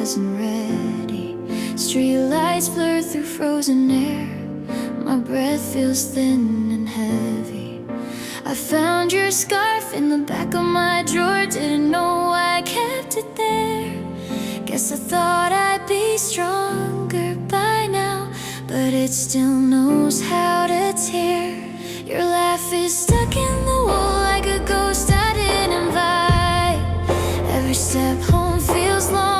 wasn't ready. Street lights blur through frozen air. My breath feels thin and heavy. I found your scarf in the back of my drawer. Didn't know why I kept it there. Guess I thought I'd be stronger by now, but it still knows how to tear. Your laugh is stuck in the wall like a ghost I didn't invite. Every step home feels longer.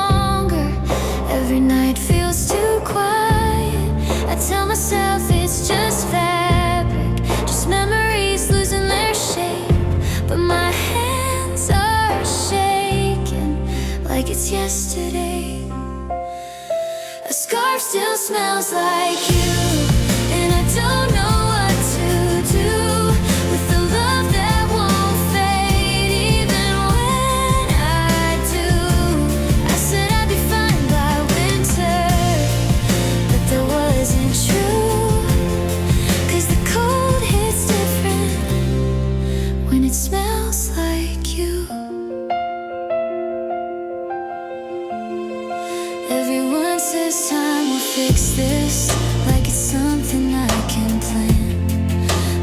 Every night feels too quiet. I tell myself it's just fabric, just memories losing their shape. But my hands are shaking like it's yesterday. A scarf still smells like you, and I don't know what to do with the love that won't fade. Even when I do, I said I'd be fine by winter, but that wasn't true. 'Cause the cold hits different when it smells like you. Everyone says time will fix this, like it's something I can plan.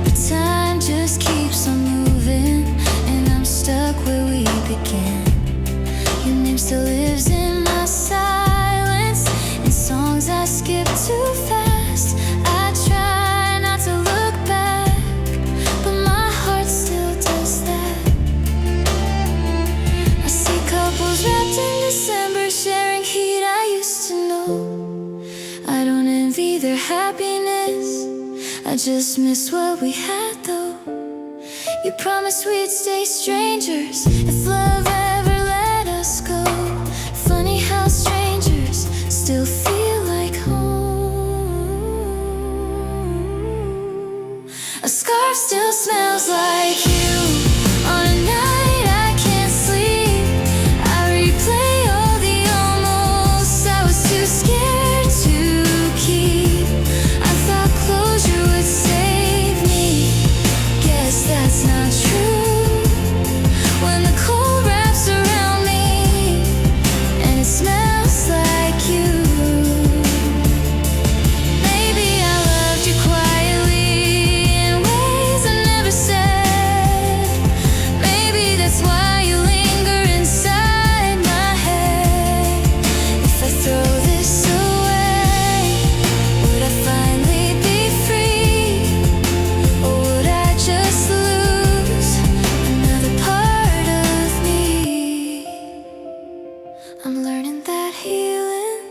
But time just keeps on moving, and I'm stuck where we began. Your name still lives in my silence, in songs I skip too fast. I try not to look back, but my heart still does that. I see couples wrapped in December, sharing heat I used to know. I don't envy their happiness, I just miss what we had though. You promised we'd stay strangers if love ever let us go. Funny how strangers still feel like home. A scarf still smells like you. On a night I can't sleep, I replay all the almost I was too scared to keep. I thought closure would save me, guess that's not true. When the cold wraps around me and it smells like you. Maybe I loved you quietly in ways I never said. Maybe that's why you linger inside my head. If I throw this away, would I finally be free? Or would I just lose another part of me? I'm learning that healing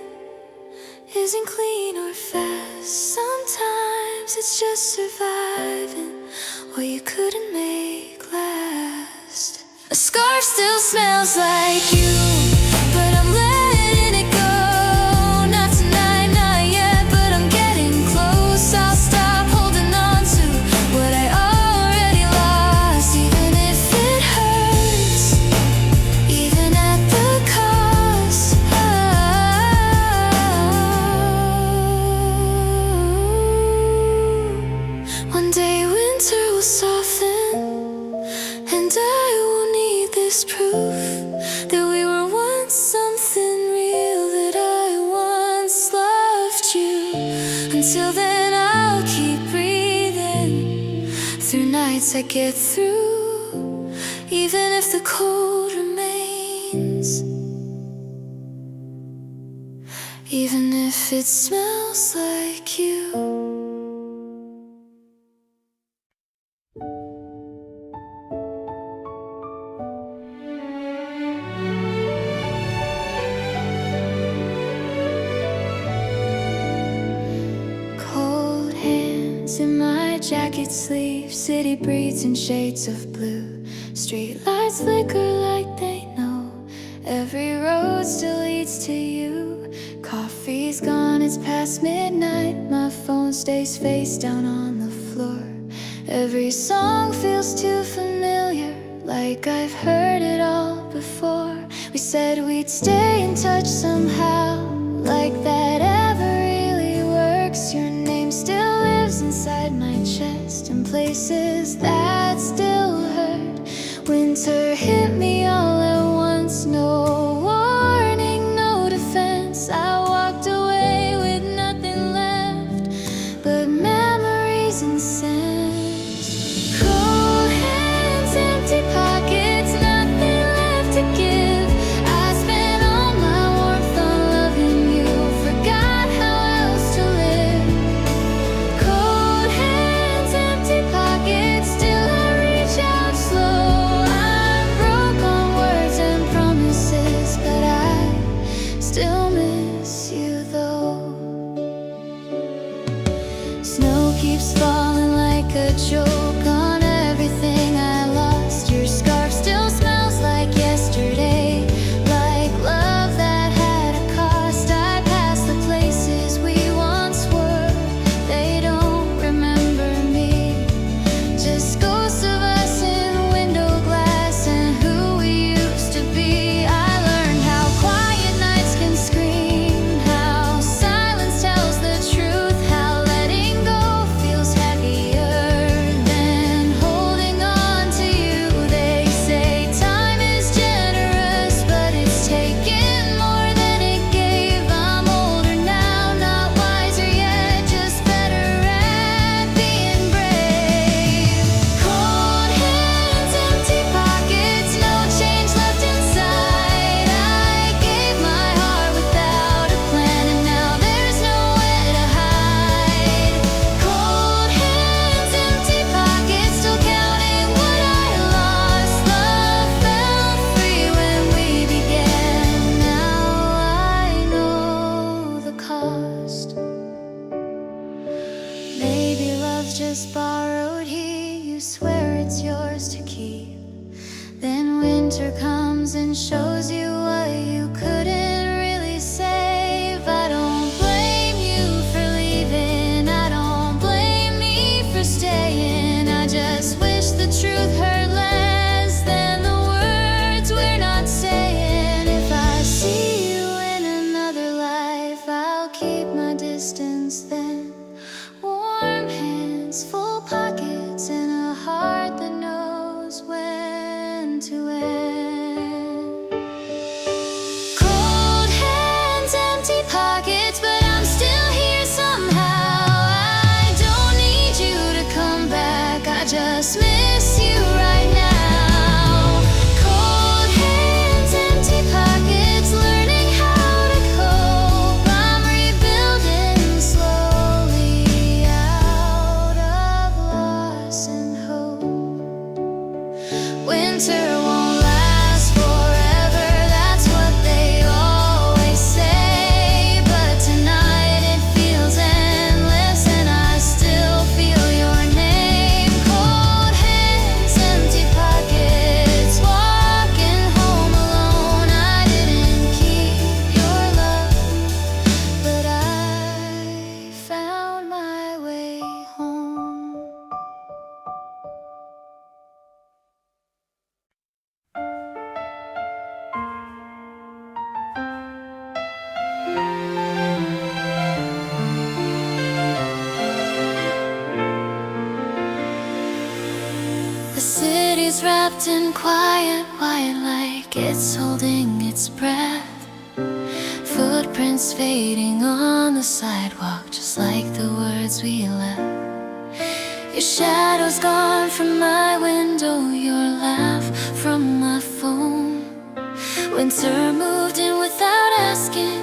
isn't clean or fast. Sometimes it's just surviving what you couldn't make last. A scarf still smells like you, but I'm letting it go. Not tonight, not yet, but I'm getting close. I'll stop holding on to what I already lost, even if it hurts, even at the cost. One day winter will soften, and I won't need this proof that we were once something real, that I once loved you. Until then I'll keep breathing through nights I get through, even if the cold remains, even if it smells like you. Cold hands in my jacket sleeve, city breathes in shades of blue. Street lights flicker like they know every road still leads to you. Coffee's gone, it's past midnight, my phone stays face down on the floor. Every song feels too familiar, like I've heard it all before. We said we'd stay in touch somehow, like that ever really works. Your name still lives inside my chest, in places that still hurt. Winter hit me all at once, no warning, no defense. is wrapped in quiet white like it's holding its breath. Footprints fading on the sidewalk, just like the words we left. Your shadow's gone from my window, your laugh from my phone. Winter moved in without asking,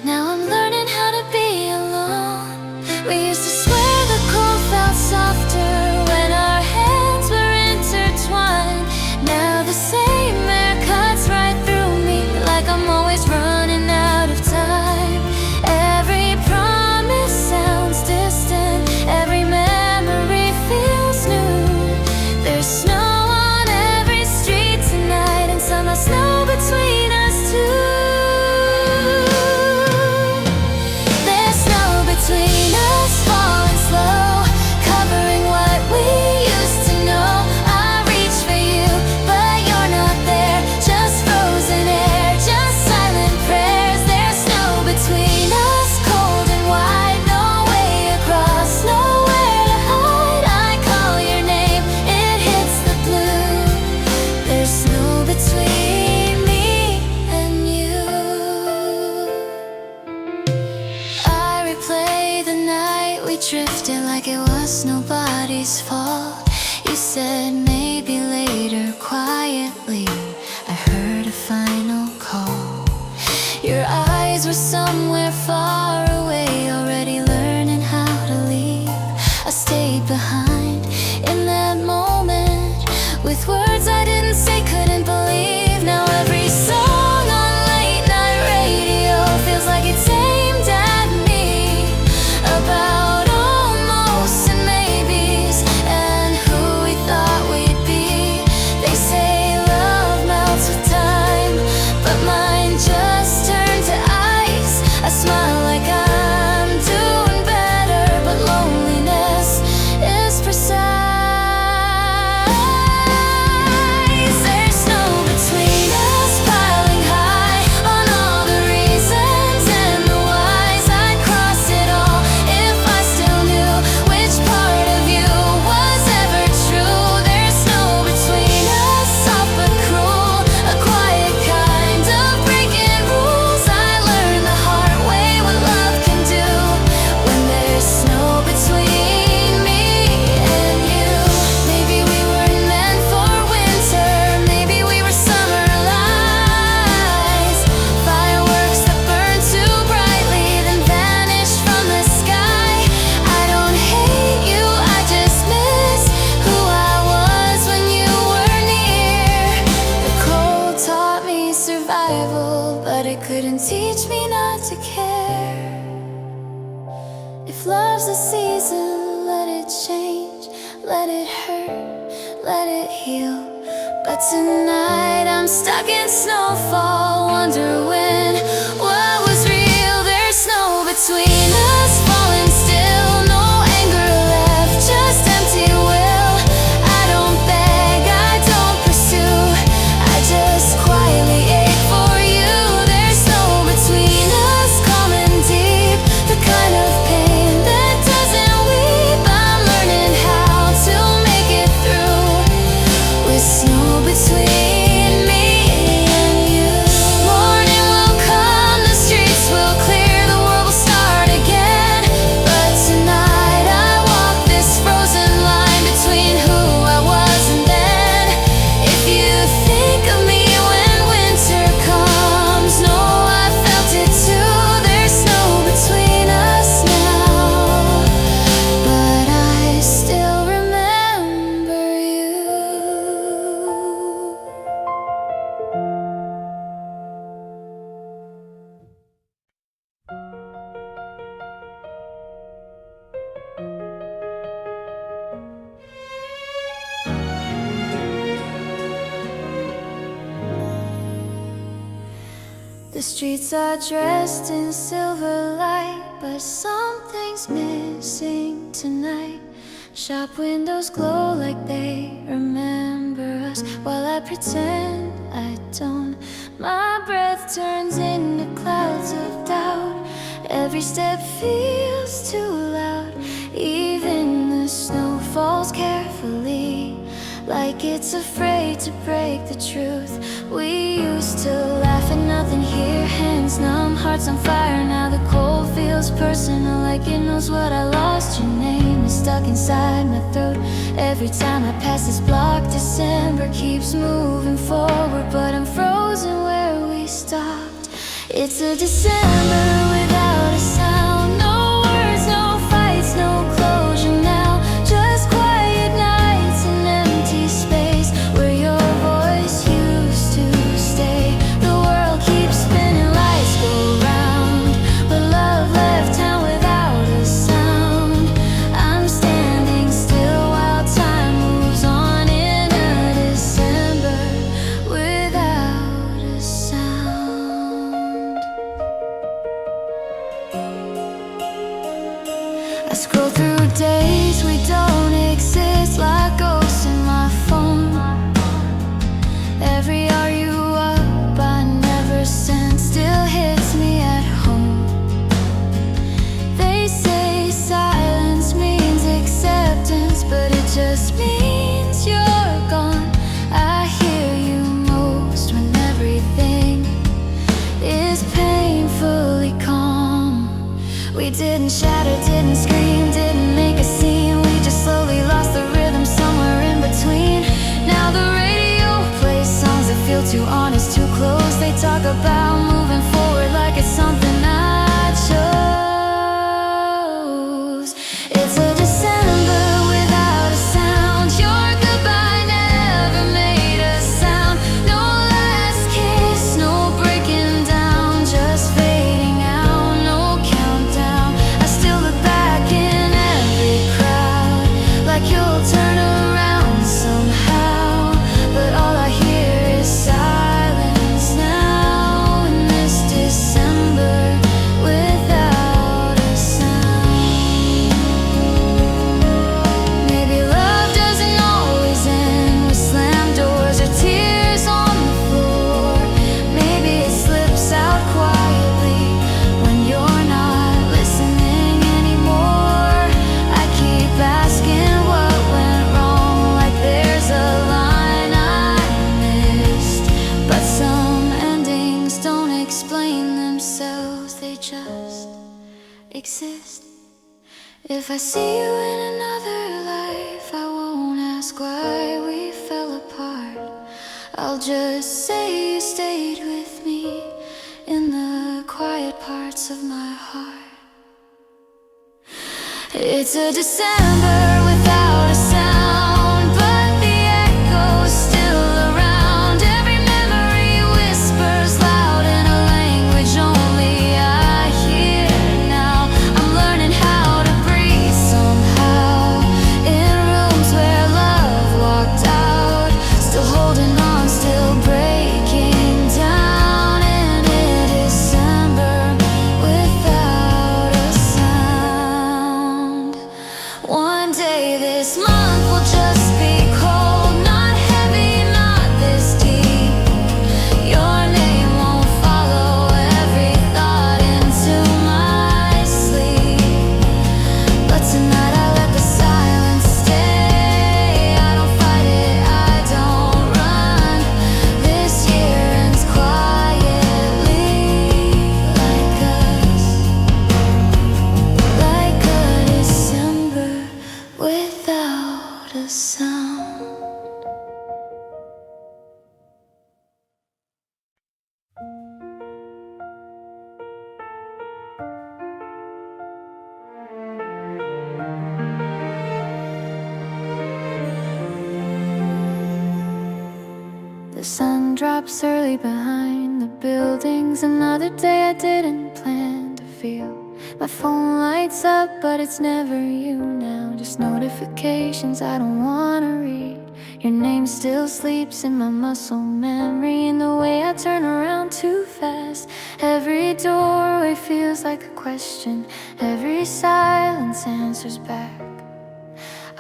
now I'm learning how to be alone. We used to swear the cold felt softer when our hands were intertwined. Now the same air cuts right through me, like I'm always running out of time. Every promise sounds distant, every memory feels new. There's snow on every street tonight, and somehow snow between us two. There's snow between us, falling slow, covering what we used to know. I reach for you, but you're not there. Just frozen air, just silent prayers. There's snow between us, cold and wide, no way across, nowhere to hide. I call your name, it hits the blue. There's snow between me and you. I replay the night we drifted like it was nobody's fault. You said maybe later, quietly I heard a final call. Your eyes were somewhere far away, already learning how to leave. I stayed behind in that moment with words I didn't say, couldn't believe. Now every song on late night radio feels like it's aimed at me, about almost and maybes and who we thought we'd be. They say love melts with time, but mine just turned to ice. I smile like I'm doing better, but loneliness is precise. There's snow between us, piling high on all the reasons and the whys. I'd cross it all if I still knew which part of you was ever true. There's snow between us, soft but cruel, a quiet kind of breaking rules. I learned the hard way what love can do when there's snow between me and you. Maybe we weren't meant for winter, maybe we were summer lights, fireworks that burned too brightly then vanished from the sky. I don't hate you, I just miss who I was when you were near. The cold taught me survival, but it couldn't teach me not to care. If love's a season, let it change, let it hurt, let it heal. But tonight I'm stuck in snowfall, wonder when, what was real. There's snow between us, falling still, no anger left, just empty will. I don't beg, I don't pursue, I just quietly ache for you. There's snow between us, calm and deep, the kind of pain that doesn't weep. I'm learning how to make it through with snow between me and you. Morning will come, the streets will clear, the world will start again. But tonight I walk this frozen line between who I was and then. If you think of me when winter comes, know I felt it too. There's snow between us now, but I still remember you. The streets are dressed in silver light, but something's missing tonight. Shop windows glow like they remember us, while I pretend I don't. My breath turns into clouds of doubt. Every step feels too loud. Even the snow falls carefully, like it's afraid to break the truth. We used to laugh at nothing here, hands numb, hearts on fire. Now the cold feels personal, like it knows what I lost. Your name is stuck inside my throat. Every time I pass this block, December keeps moving forward, but I'm frozen where we stopped. It's a December without a sound. No words, no fights, no closure now. Just quiet nights and empty space where your voice used to stay. The world keeps spinning, lights go round, but love left town without a sound. I'm standing still while time moves on in a December without a sound. I scroll through days we don't exist, like ghosts in my phone. Every "are you up?" I never sent still hits me at home. They say silence means acceptance, but it just means you're gone. I hear you most when everything is painfully calm. We didn't shatter, didn't scream, didn't make a scene. We just slowly lost the rhythm somewhere in between. Now the radio plays songs that feel too honest, too close. They talk about moving forward like it's something I chose. It's a December without a sound. Your goodbye never made a sound. No last kiss, no breaking down, just fading out, no countdown. I still look back in every crowd, like you'll turn around somehow, but all I hear is silence now in this December without a sound. Maybe love doesn't always end with slammed doors or tears on the floor. Maybe it slips out quietly when you're not listening anymore. I keep asking what went wrong, like there's a line I missed. But some endings don't explain themselves, they just exist. If I see you in another life, I won't ask why we fell apart. I'll just say you stayed with me in the quiet parts of my heart. It's a December without a sound, but the echo's still around. Every memory whispers loud in a language only I hear now. I'm learning how to breathe somehow in rooms where love walked out. Still holding on, still breaking down in a December without a sound. One day this month will just be cold, not heavy, not this deep. Your name won't follow every thought into my sleep. But tonight I let the silence stay. I don't fight it, I don't run. This year ends quietly, like us, like a December without a sound. The sun drops early behind the buildings. Another day I didn't plan to feel. My phone lights up, but it's never you now. Just notifications I don't wanna read. Your name still sleeps in my muscle memory, in the way I turn around too fast. Every doorway feels like a question. Every silence answers back.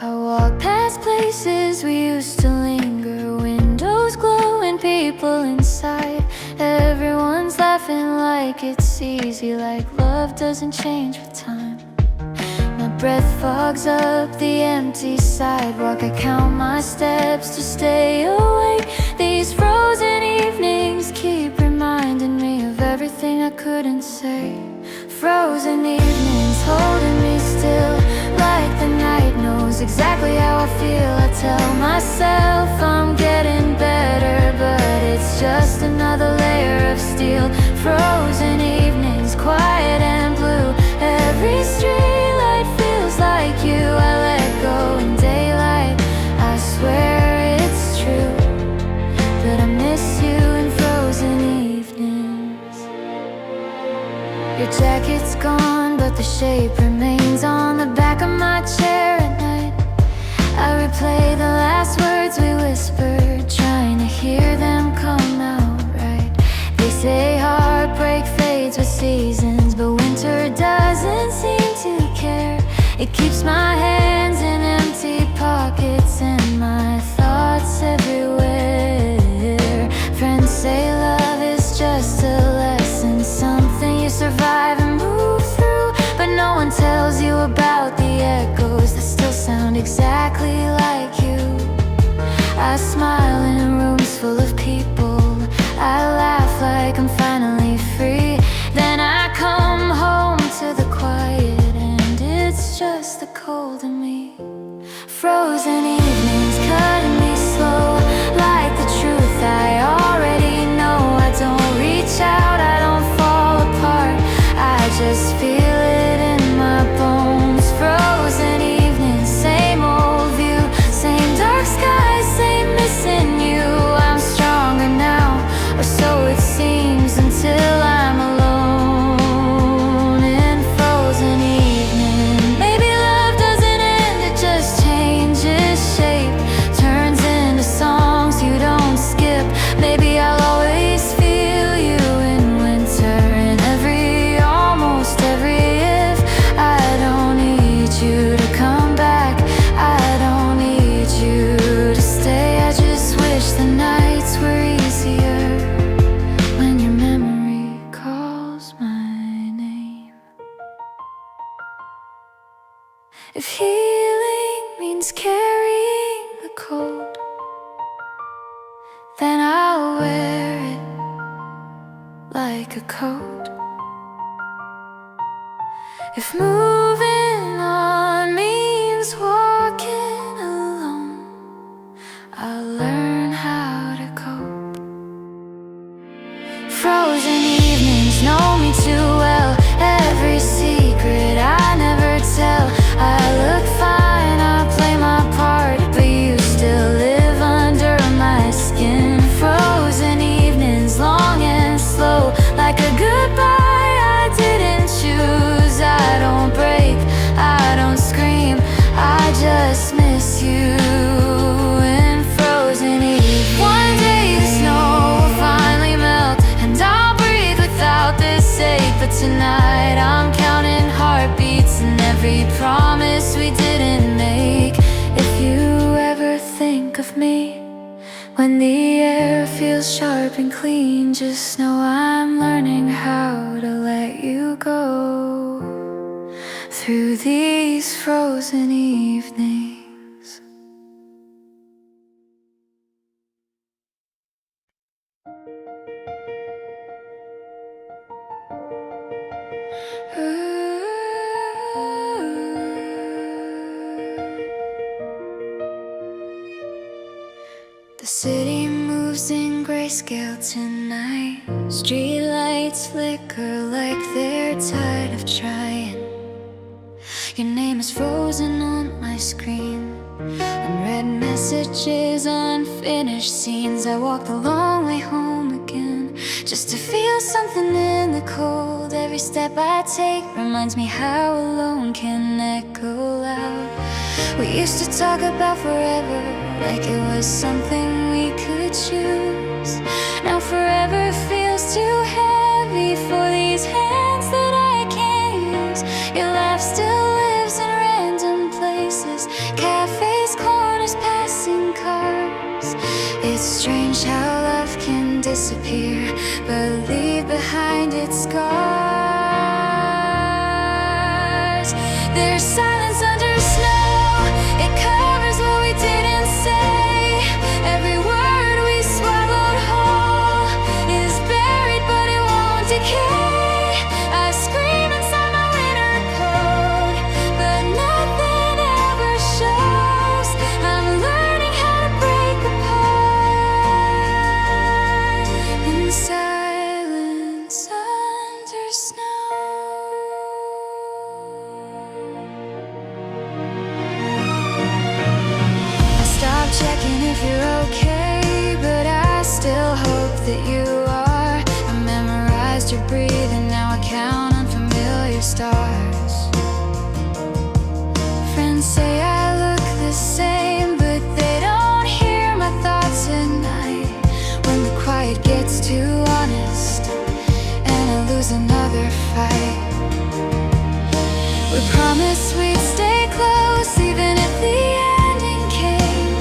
I walk past places we used to linger, windows glowing, people inside. Everyone's laughing like it's easy, like love doesn't change with time. My breath fogs up the empty sidewalk. I count my steps to stay awake. These frozen evenings keep reminding me of everything I couldn't say. Frozen evenings holding me still, like the night knows exactly how I feel. I tell myself I'm getting better, but it's just another layer of steel. Frozen evenings, quiet and blue. Every street light feels like you. I let go in daylight, I swear it's true, but I miss you in frozen evenings. Your jacket's gone, but the shape remains on the back of my chair at night. I replay the last words we whispered, trying to hear them come out right. They say heartbreak fades with seasons, but winter doesn't seem to care. It keeps my hands in empty pockets and my thoughts everywhere. Friends say love is just a lesson, something you survive and move through, but no one tells you about the echoes that still sound exactly like you. I smile in rooms full of people, I laugh like I'm finally free. Then I come home to the quiet and it's just the cold in me. Frozen evenings cutting me slow, like the truth I already know. I don't reach out, I don't fall apart, I just feel it in my bones. Frozen evenings, same old view, same dark skies, same missing you. I'm stronger now, or so it seems, until I'm alone in frozen evening. Maybe love doesn't end, it just changes shape, turns into songs you don't skip. Maybe I'll always feel you in winter, in every, almost every if. I don't need you to come back, I don't need you to stay. I just wish the nights were easier when your memory calls my name. If healing means carrying the cold, then I'll wear it like a coat. If moving on means walking alone, I'll learn how to cope. Frozen evenings know me too well, every secret I never tell. I look fine, I play my part, but you still live under my skin. Frozen evenings, long and slow, like a goodbye I didn't choose. I don't break, I don't scream, I just miss you in frozen evenings. One day the snow will finally melt and I'll breathe without this ache, but tonight I'm counting heartbeats and every promise we didn't make. If you ever think of me when the air feels sharp and clean, just know I'm learning how to let you go through these frozen evenings. The city moves in grayscale tonight. Streetlights flicker like they're tired of trying. Your name is frozen on my screen, unread messages, unfinished scenes. I walk the long way home again, just to feel something in the cold. Every step I take reminds me how alone can echo loud. We used to talk about forever, like it was something we could choose. Now forever feels too heavy for these hands that I can't use. Your laugh still lives in random places, cafes, corners, passing cars. It's strange how love can disappear, but leave behind its scars. There's silence stars. Friends say I look the same, but they don't hear my thoughts at night. When the quiet gets too honest and I lose another fight. We promised we'd stay close even if the ending came,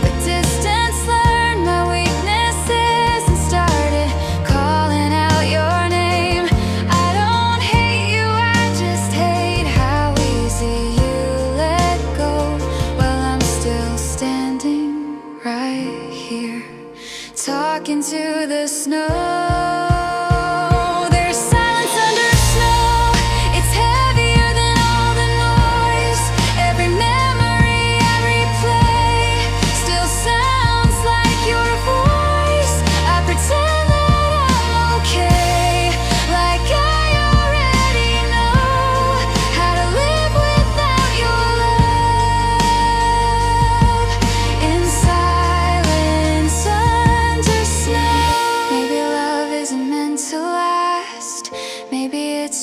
but distance learned my weaknesses and started calling out your name. I don't hate you, I just hate how easy you let go. Well, I'm still standing right here, talking to the snow.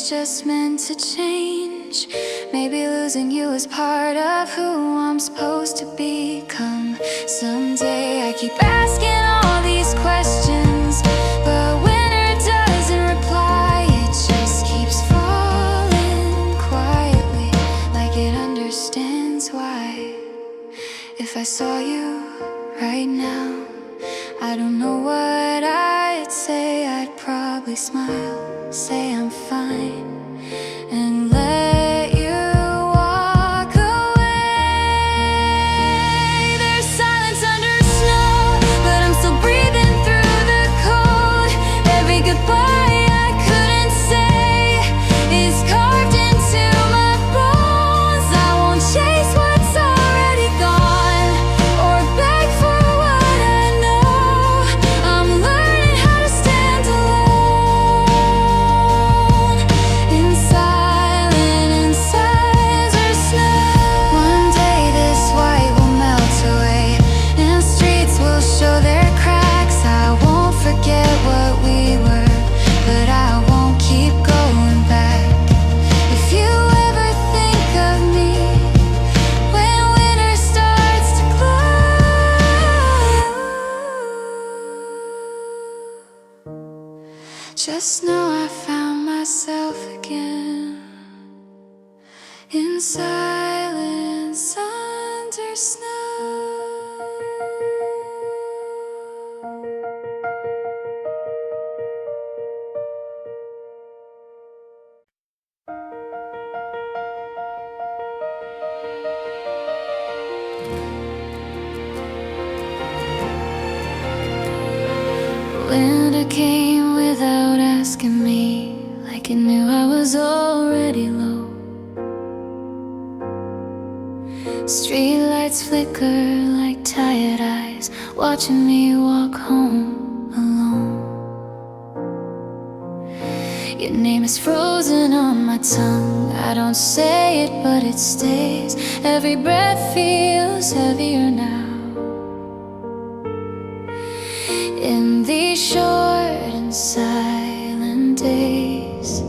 Just meant to change. Maybe losing you is part of who I'm supposed to become. Someday I keep asking all these questions, but winter doesn't reply. It just keeps falling quietly, like it understands why. If I saw you right now, I don't know what I'd say. I'd probably smile, say I'm fine, and let you walk away. There's silence under snow, but I'm still breathing through the cold. Every goodbye I couldn't say is carved into my bones. I won't chase what's already gone or beg for what I know. I'm learning how to stand alone in silence or snow. One day this white will melt away and streets will show their cracks. I won't forget what we were, but I won't keep going back. If you ever think of me when winter starts to glow, just know I found myself again in silence under snow. Winter came without asking me, like it knew I was already low. Streetlights flicker like tired eyes, watching me walk home alone. Your name is frozen on my tongue. I don't say it, but it stays. Every breath feels heavier now. In these short and silent days,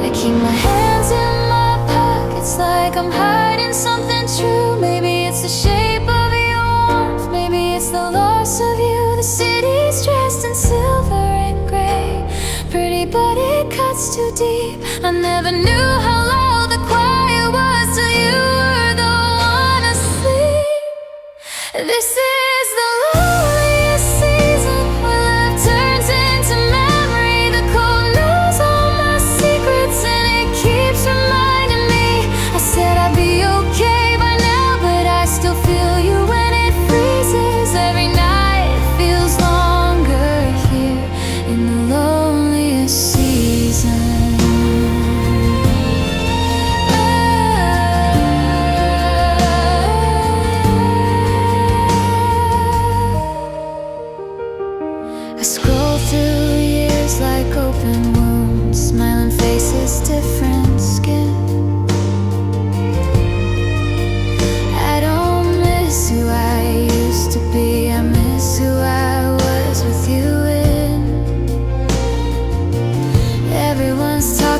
I keep my hands in my pockets like I'm hiding something true. Maybe it's the shape of your warmth, maybe it's the loss of you. The city's dressed in silver and gray, pretty but it cuts too deep. I never knew how loud the choir was till you were the one asleep. This is the loneliest season, where love turns into memory. The cold knows all my secrets and it keeps reminding me. I said I'd be okay by now, but I still feel you when it freezes. Every night feels longer here in the loneliest season.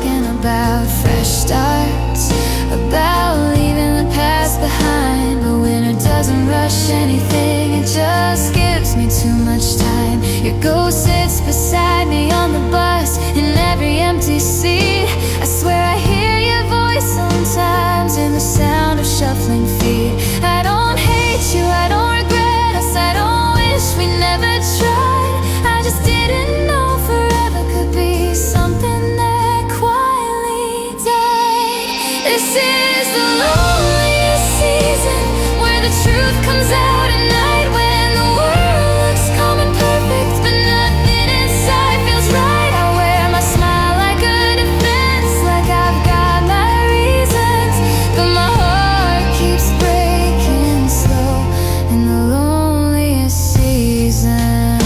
talking about fresh starts, about leaving the past behind. But when it doesn't rush anything, it just gives me too much time. Your ghost sits beside me on the bus in every empty seat. I swear I hear your voice sometimes in the sound of shuffling feet. I don't hate you, I don't regret us, I don't wish we never tried. I just didn't know forever could be something that quietly died. This is the loneliest season, where the truth comes out at night, when the world looks calm and perfect, but nothing inside feels right. I wear my smile like a defense, like I've got my reasons, but my heart keeps breaking slow in the loneliest season.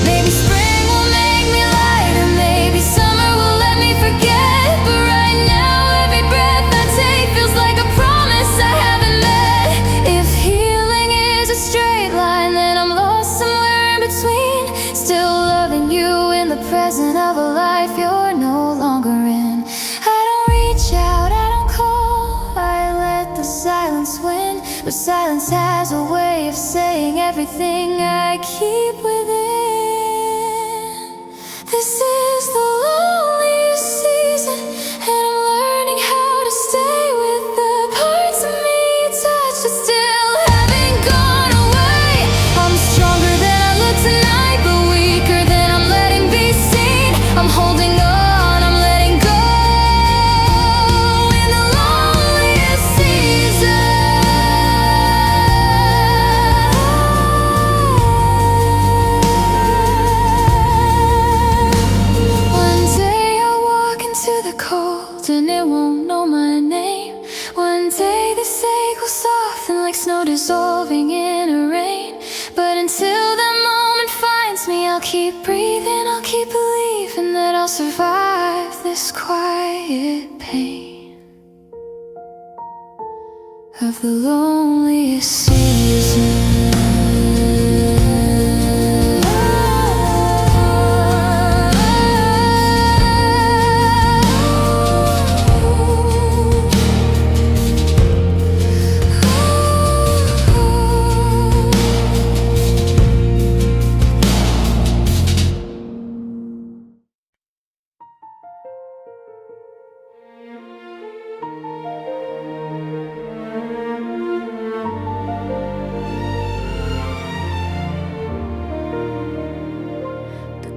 Maybe spring will make me lighter, maybe summer will let me forget, but right now every breath I take feels like a promise I haven't met. If healing is a straight line, then I'm lost somewhere in between, still loving you in the present of a life you're no longer in. I don't reach out, I don't call, I let the silence win, but silence has a way of saying everything I keep within. This is the loneliest season, and I'm learning how to stay with the parts of me you touch that still haven't gone away. I'm stronger than I look tonight, but weaker than I'm letting be seen. I'm holding on, I'm letting go in the loneliest season. One day I'll walk into the cold and it won't know my name. One day the sage will soften like snow dissolving in a rain. But until that moment finds me, I'll keep breathing, I'll keep believing that I'll survive this quiet pain of the loneliest season.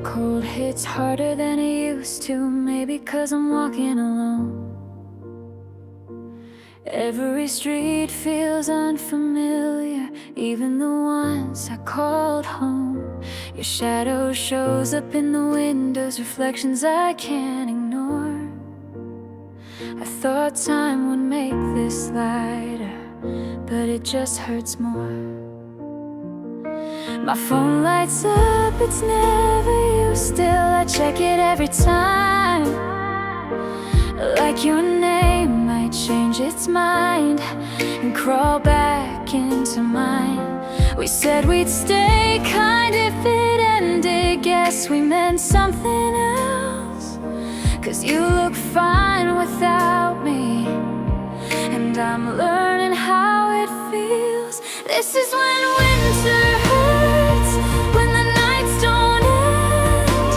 Cold hits harder than it used to, maybe 'cause I'm walking alone. Every street feels unfamiliar, even the ones I called home. Your shadow shows up in the windows, reflections I can't ignore. I thought time would make this lighter, but it just hurts more. My phone lights up, it's never you, still I check it every time. Like your name might change its mind and crawl back into mine. We said we'd stay kind if it ended, guess we meant something else. 'Cause you look fine without me, and I'm learning how it feels. This is when winter hurts, when the nights don't end,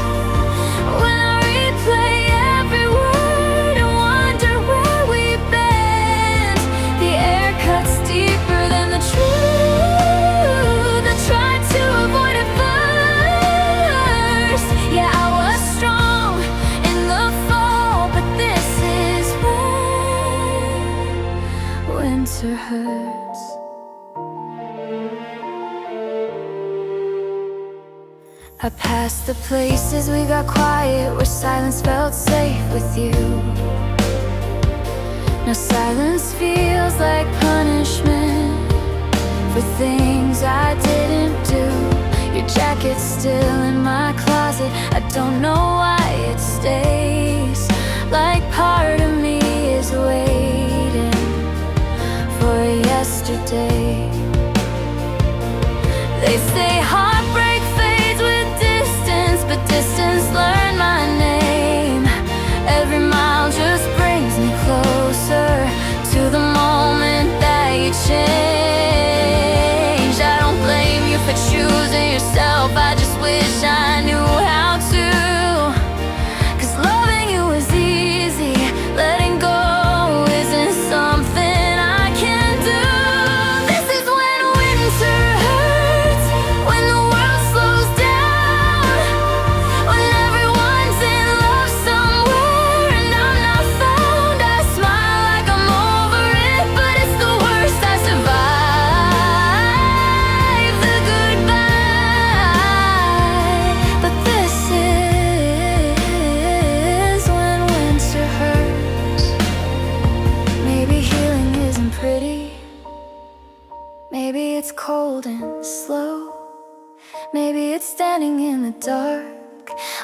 when I replay every word and wonder where we've been. The air cuts deeper than the truth. I tried to avoid it first. Yeah, I was strong in the fall, but this is when winter hurts. I passed the places we got quiet, where silence felt safe with you. Now silence feels like punishment for things I didn't do. Your jacket's still in my closet, I don't know why it stays. Like part of me is waiting for yesterday. They say heartbreak fades with distance, but distance learn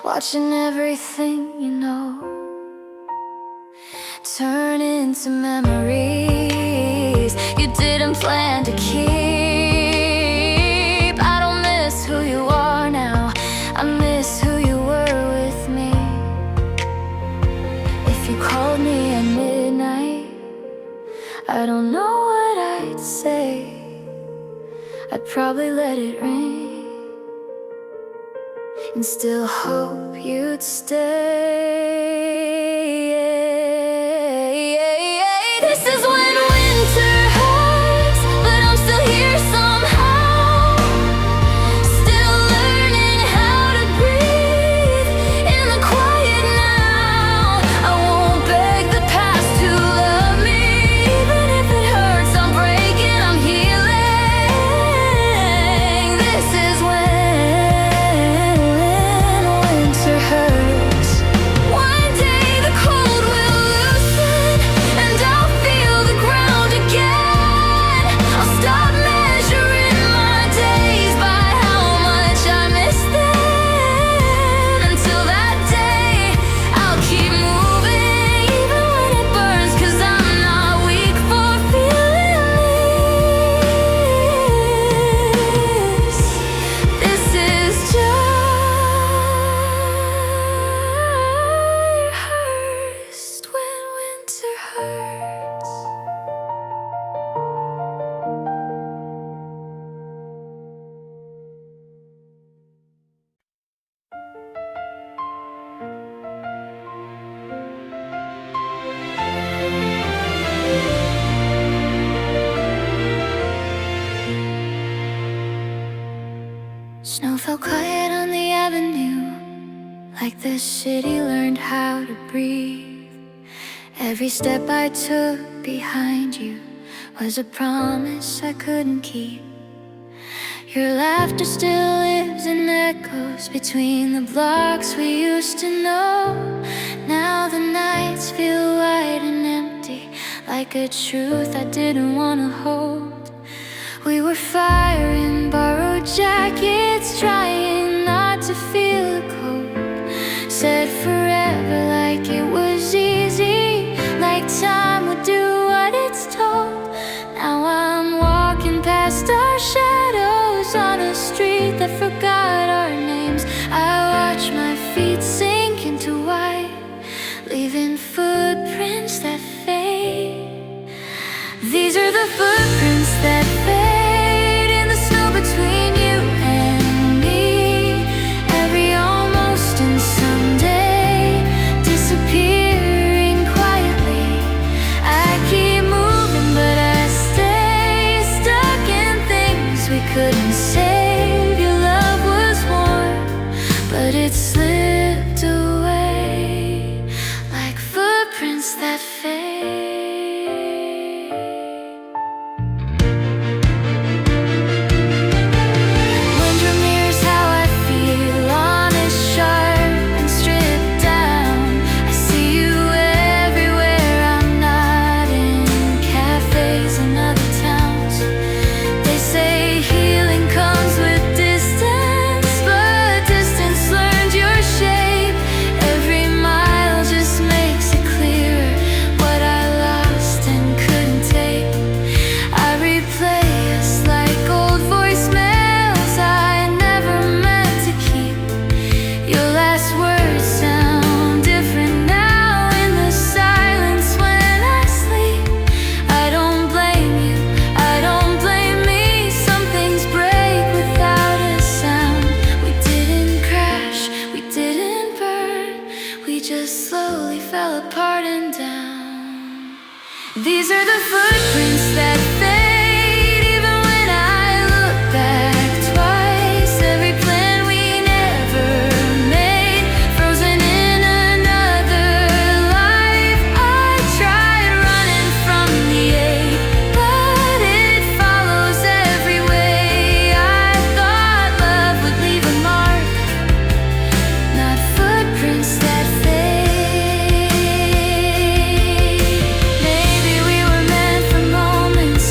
watching everything you know turn into memories you didn't plan to keep. I don't miss who you are now, I miss who you were with me. If you called me at midnight, I don't know what I'd say. I'd probably let it ring and still hope you'd stay. This is when winter hurts, but I'm still here somehow, still learning how to breathe in the quiet now. I won't beg the past to love me, even if it hurts. I'm breaking, I'm healing. This is when winter hurts. One day the cold will loosen and I'll feel the ground again. I'll stop measuring my days by how much I miss them. Until that day, I'll keep moving, even when it burns, 'cause I'm not weak for feeling this. This is just when winter hurts. Snow fell quiet on the avenue, like the city learned how to breathe. Every step I took behind you was a promise I couldn't keep. Your laughter still lives and echoes between the blocks we used to know. Now the nights feel wide and empty, like a truth I didn't want to hold. We were firing borrowed jackets, trying not to feel the cold. Said forever like it was easy, like time would do what it's told. Now I'm walking past our shadows on a street that forgot our names. I watch my feet sink into white, leaving footprints that fade. These are the footprints that fade in the snow between you and me. Every almost and someday disappearing quietly. I keep moving, but I stay stuck in things we couldn't save. Your love was warm, but it slipped away like footprints that fade. Winter mirrors how I feel, honest, sharp, and stripped down. I see you everywhere, I'm not in cafes and other towns. They say healing comes with distance, but distance learned your shape. Every mile just makes it clearer what I lost and couldn't take. I replay us like old voicemails I never meant to keep. Your last words sound different now in the silence when I sleep. I don't blame you, I don't blame me. Some things break without a sound. We didn't crash, we didn't burn, we just slowly fell apart and down. These are the footprints that fade, even when I look back twice. Every plan we never made, frozen in another life. I tried running from the ache, but it follows every way. I thought love would leave a mark, not footprints that fade. Maybe we were meant for moments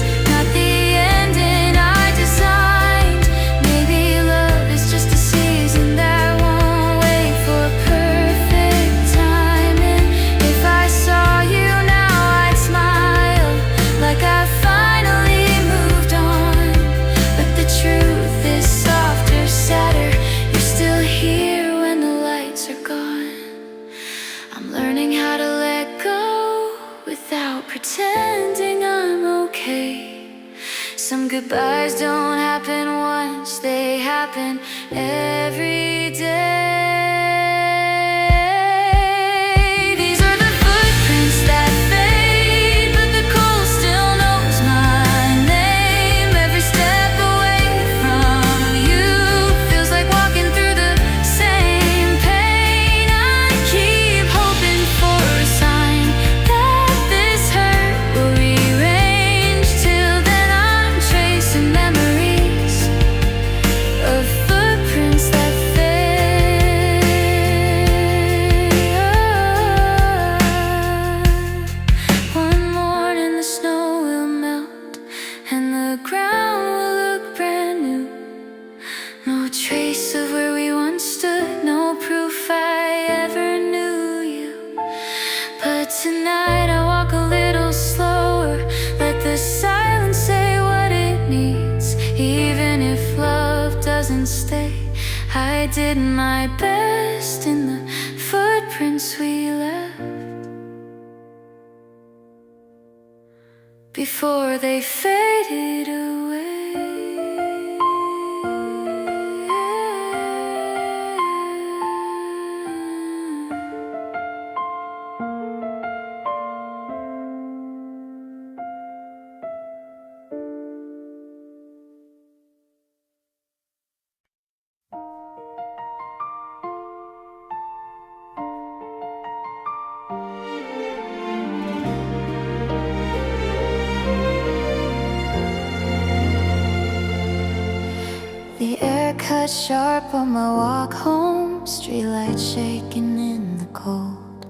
pretending I'm okay. Some goodbyes don't happen once, they happen every day. These are the footprints that fade, but the cold still knows my name. Every step away from you feels like walking through the same pain. I keep hoping for a sign that this hurt will rearrange. Till then I'm tracing memories of footprints that fade. One morning the snow will melt and the ground will look brand new. No trace of where we once stood, no proof I ever knew you. But tonight I walk a little slower, let the silence say what it needs. Even if love doesn't stay, I did my best in the footprints we left before they faded away. The air cut sharp on my walk home, streetlight shaking in the cold.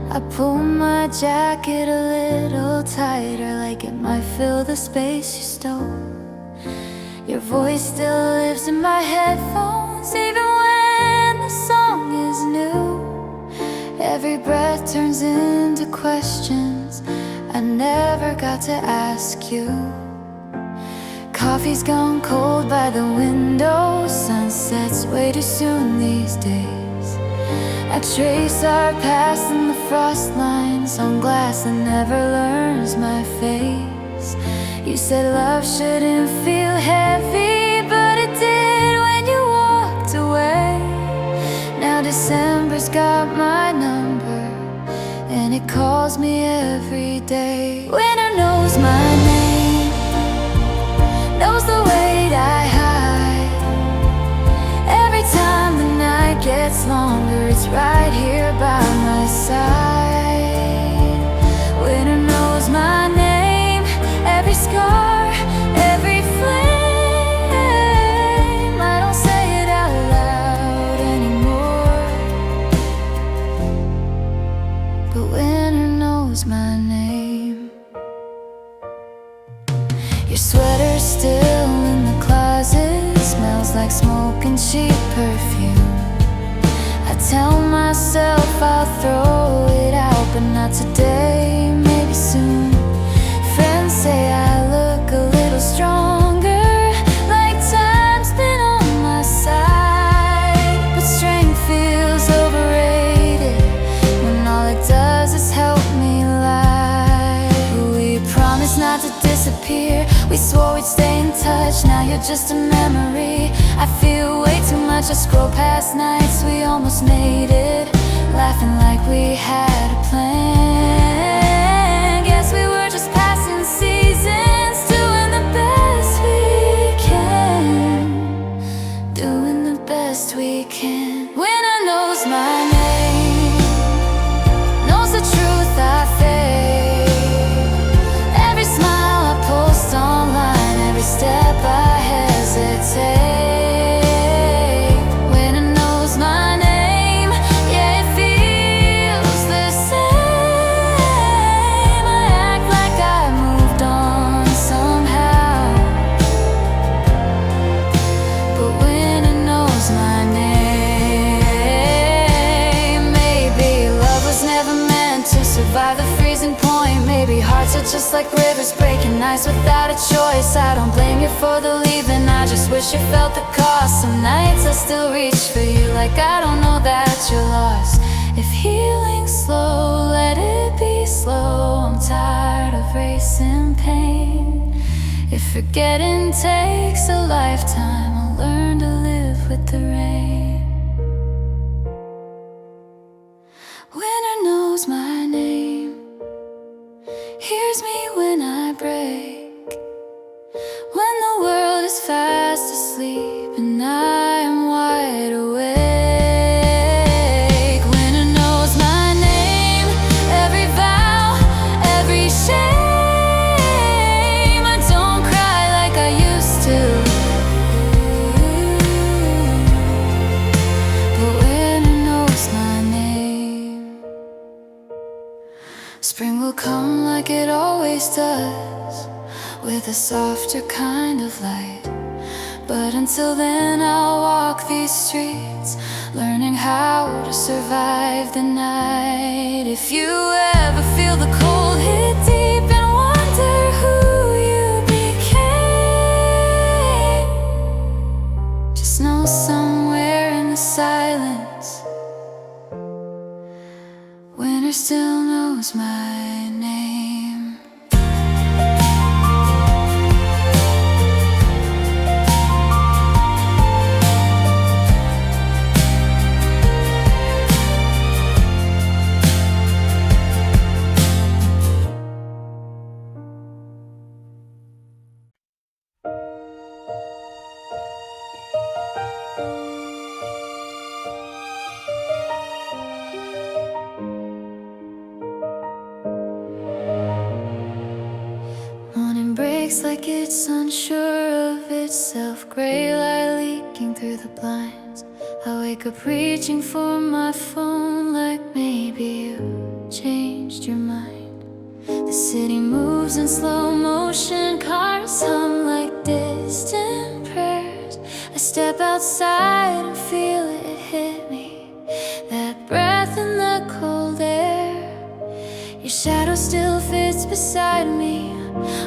I pull my jacket a little tighter, like it might fill the space you stole. Your voice still lives in my headphones, even when the song is new. Every breath turns into questions I never got to ask you. Coffee's gone cold by the window, sunsets way too soon these days. I trace our past in the frost lines on glass that never learns my face. You said love shouldn't feel heavy, but it did when you walked away. Now December's got my number, and it calls me every day. Winter knows my name, knows the weight I hide. Every time the night gets longer, it's right here by my side. Winter knows my name, every scar, every flame. I don't say it out loud anymore, but winter knows my name. Your sweater's still in the closet, smells like smoke and cheap perfume. I tell myself I'll throw it out, but not today, maybe soon. Friends say I look a little stronger, like time's been on my side. But strength feels overrated when all it does is help me lie. We promised not to disappear, we swore we'd stay in touch, now you're just a memory. I feel way too much, I scroll past nights we almost made it, laughing like we had a plan. Guess we were just passing seasons, doing the best we can, doing the best we can. Winter knows my name, knows the truth I fake. Every smile I post online, every step I hesitate. Winter knows my name, yeah, it feels the same. I act like I moved on somehow, but winter knows my name. Maybe love was never meant to survive the freezing point. Maybe hearts are just like rivers breaking ice without a choice. I don't blame you for the leaving, I just wish you felt the cost. Some nights I still reach for you like I don't know that you're lost. If healing's slow, let it be slow. I'm tired of racing pain. If forgetting takes a lifetime, I'll learn to live with the rain. Winter knows my name, hears me when I break, when the world is fast asleep and I am wide awake. Winter knows my name, every vow, every shame. I don't cry like I used to, but winter knows my name. Spring will come like it always does, with a softer kind of light. But until then I'll walk these streets, learning how to survive the night. If you ever feel the cold hit deep and wonder who you became, just know somewhere in the silence, winter still knows my name. Morning breaks like it's unsure of itself, gray light leaking through the blinds. I wake up reaching for my phone like maybe you changed your mind. The city moves in slow motion, cars hum like distant prayers. I step outside and feel it hit me, that breath in the cold air. Your shadow still fits beside me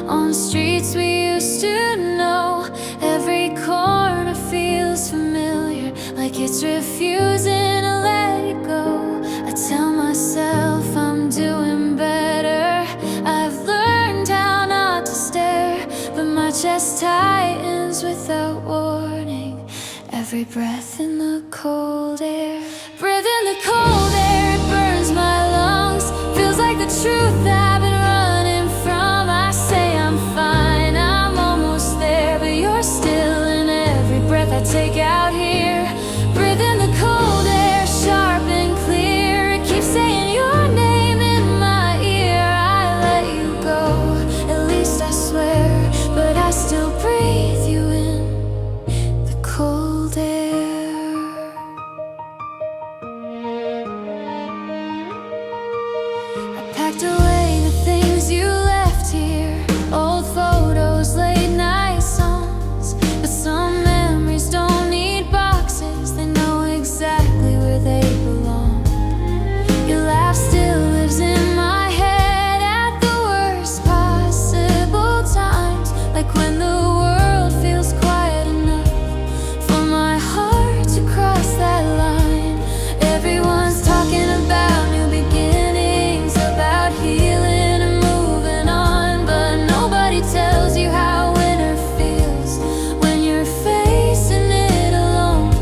on streets we used to know. Every corner feels familiar, like it's refusing to let it go. I tell myself I'm doing better, I've learned how not to stare, but my chest tightens without warning. Every breath in the cold air, breath in the cold air, it burns my lungs. Feels like the truth I've been running from. I say I'm fine, I'm almost there, but you're still in every breath I take out here. Breathe in the cold air, sharp and clear. It keeps saying your name in my ear. I let you go, at least I swear, but I still breathe you in the cold air. I packed away the things you left here, old photos, late night songs, but some memories don't need boxes, they know exactly where they belong. Your laugh still lives in my head at the worst possible times, like when the world feels quiet enough for my heart to cross that line. Everyone's talking about new beginnings, about healing and moving on, but nobody tells you how winter feels when you're facing it alone.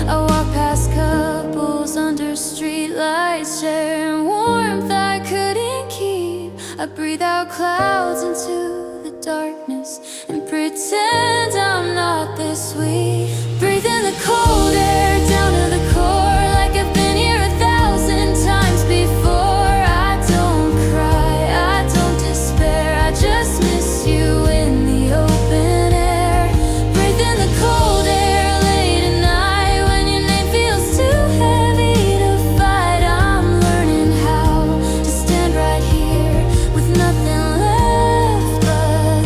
I walk past couples under streetlights, sharing warmth I couldn't keep. I breathe out clouds into the darkness and pretend I'm not this weak. Breathe in the cold air down to the core, like I've been here 1,000 times before. I don't cry, I don't despair, I just miss you in the open air. Breathe in the cold air late at night, when your name feels too heavy to fight. I'm learning how to stand right here with nothing left but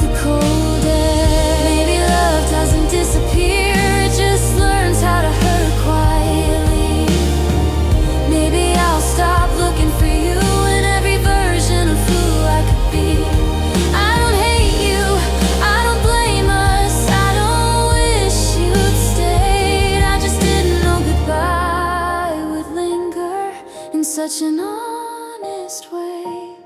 the cold air. Maybe love doesn't disappear, it just learns how to hurt quiet. in such an honest way.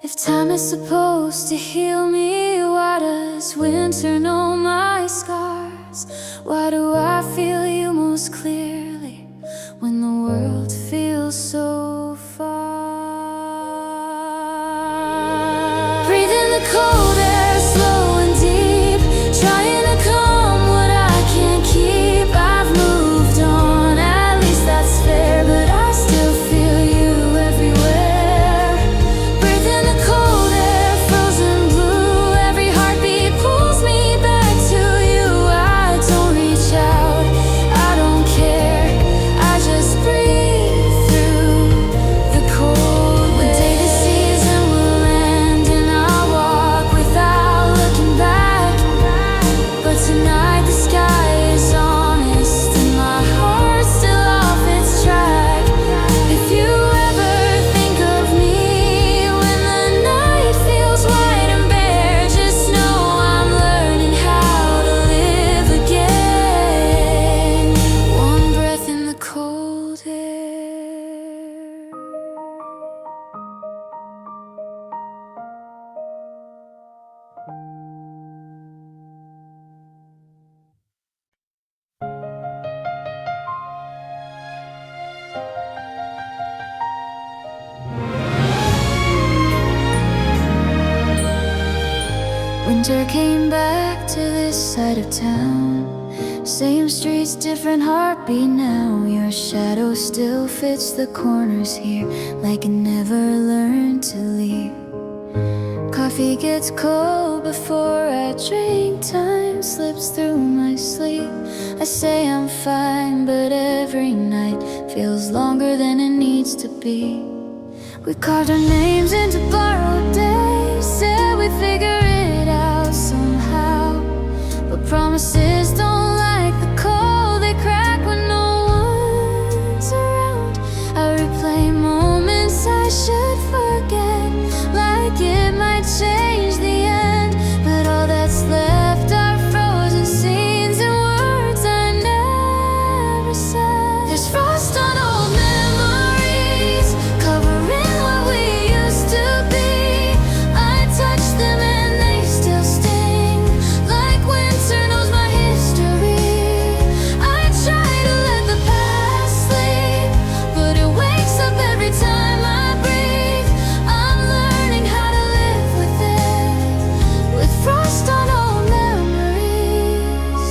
If time is supposed to heal me, why does winter know my scars? Why do I feel you most clearly when the world feels so far? Breathe in the cold air, slow and deep, trying to calm what I can't keep. I've moved on, at least that's fair, but I still feel you everywhere. Breathe in the cold air, frozen blue, every heartbeat pulls me back to you. I don't reach out, I don't care, I just breathe through the cold air. One day the season will end and I'll walk without looking back, but tonight the sky is honest and my heart's still off its track. If you ever think of me when the night feels white and bare, just know I'm learning how to live again. One breath in the cold air. Winter came back to this side of town. Same streets, different heartbeat now. Your shadow still fits the corners here, like it never learned to leave. Coffee gets cold before I drink. Time slips through my sleep. I say I'm fine, but every night feels longer than it needs to be. We carved our names into borrowed days, said we'd figure it out somehow. But promises don't like the cold, they crack when no one's around. I replay moments I should forget, like it might change the end. But all that's left are frozen scenes and words I never said. There's frost on old memories, covering what we used to be. I touch them and they still sting, like winter knows my history. I try to let the past sleep, but it wakes up every time I breathe. I'm learning how to live with it, with frost on old memories.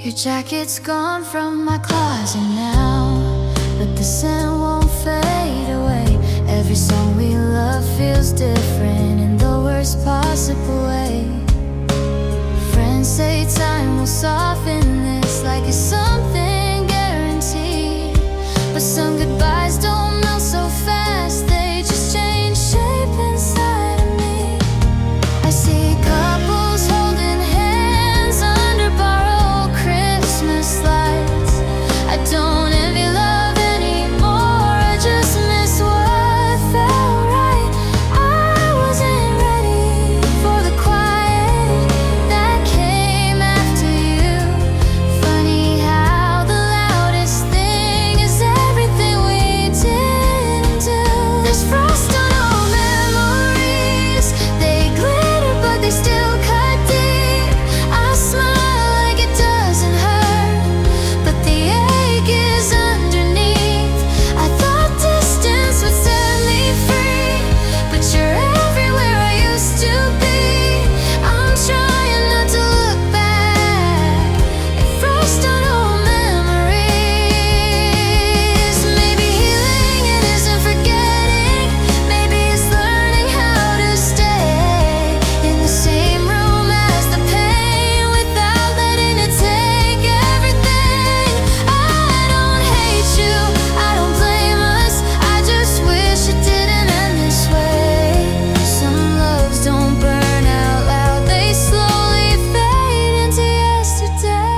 Your jacket's gone from my closet now, but the scent won't fade away. Every song we love feels different in the worst possible way. Friends say time will soften this, like it's something guaranteed. But some goodbyes don't melt so fast, they just change shape inside of me. I see couples holding hands under borrowed Christmas lights. I don't envy love anymore, I just miss what felt right. I wasn't ready for the quiet that came after you. Funny how the loudest thing is everything we didn't do. There's frost on old memories, they glitter but they still cut deep. I smile like it doesn't hurt, but the ache is underneath. I thought distance would set me free, but you're everywhere I used to be. I'm trying not to look back at frost on old memories. Maybe healing it isn't forgetting, maybe it's learning how to stay in the same room as the pain without letting it take everything. I don't hate you, I don't blame us, I just wish it didn't end this way. Some loves don't burn out loud, they slowly fade into yesterday.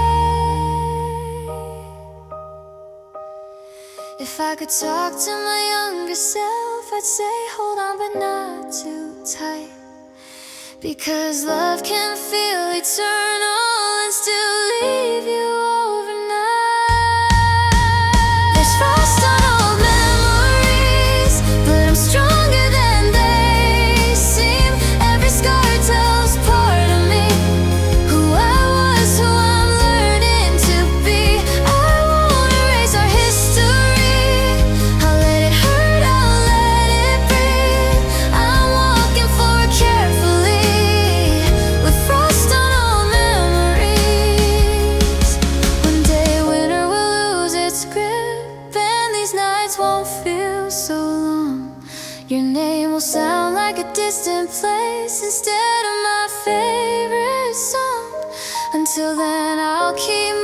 If I could talk to my younger self, I'd say hold on but not too tight, because love can feel eternal and still leave you overnight. There's frost Until then I'll keep